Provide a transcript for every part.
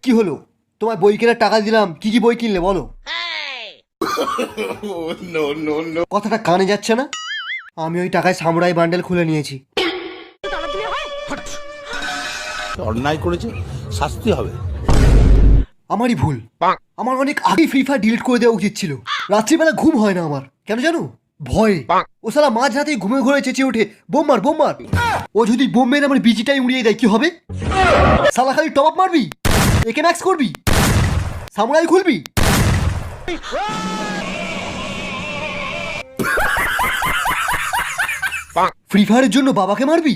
কি হলো? তোমার বই কেনার টাকা দিলাম, কি কি বই কিনলে বলো? কথাটা কানে যাচ্ছে না? আমি ওই টাকায় সামুরাই বান্ডেল খুলে নিয়েছি। অন্যায় করেছে, শাস্তি হবে। আমারই ভুল। আমার অনেক আগে ফ্রি ফায়ার ডিলিট করে দেওয়া উচিত ছিল। রাত্রিবেলা ঘুম হয় না আমার, কেন জানো? ভয়ে। ও শালা মাঝ রাতে ঘুমে ঘুরে চেঁচিয়ে ওঠে, বোম মার বোম মার। ও যদি বোম মেরে আমার বিজিটাই উড়িয়ে দেয় কি হবে? শালা খালি টপ আপ মারবি, একে ম্যাক্স করবি, সামুরাই খুলবি। ফ্রি ফায়ারের জন্য বাবাকে মারবি?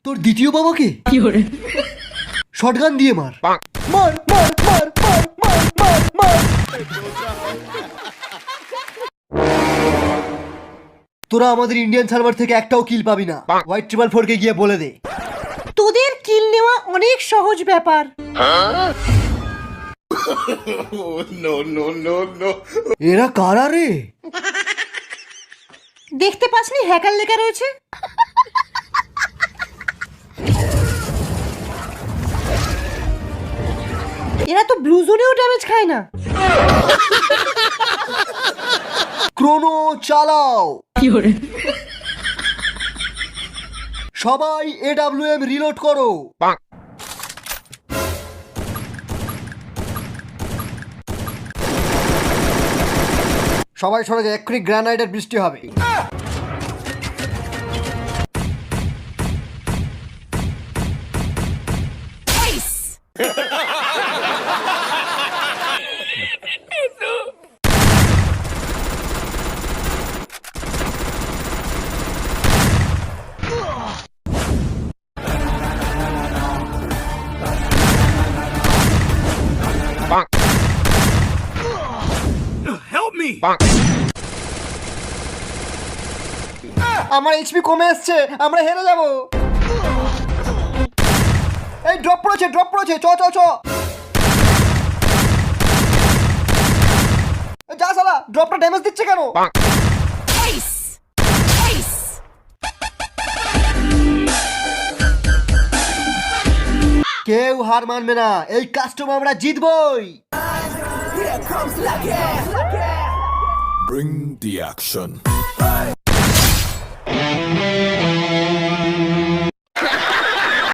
তোর দ্বিতীয় বাবাকে শটগান দিয়ে মার। মার মার মার মার মার মার মার। তোরা আমাদের ইন্ডিয়ান সার্ভার থেকে একটাও কিল পাবি না। হোয়াইট ট্রিপল 4 কে গিয়ে বলে দে। তোদের কিল নেওয়া অনেক সহজ ব্যাপার। এরা কারা রে? দেখতে পাসনি হ্যাকার লেখা রয়েছে? এরা তো ব্লু জোনেও ড্যামেজ খায় না। ক্রোনো চালাও। সবাই AWM রিলোড করো। সবাই সরে যায়, এক্ষুনি গ্রানাইডের বৃষ্টি হবে। আমার এইচপি কমে আসছে, আমরা হেরে যাব। এই ড্রপ পড়েছে, ড্রপ পড়েছে, চ চ চ। যা শালা, ড্রপটা ড্যামেজ দিচ্ছে কেন? কেউ হার মানবে না, এই কাস্টম আমরা জিতবই। Bring the action.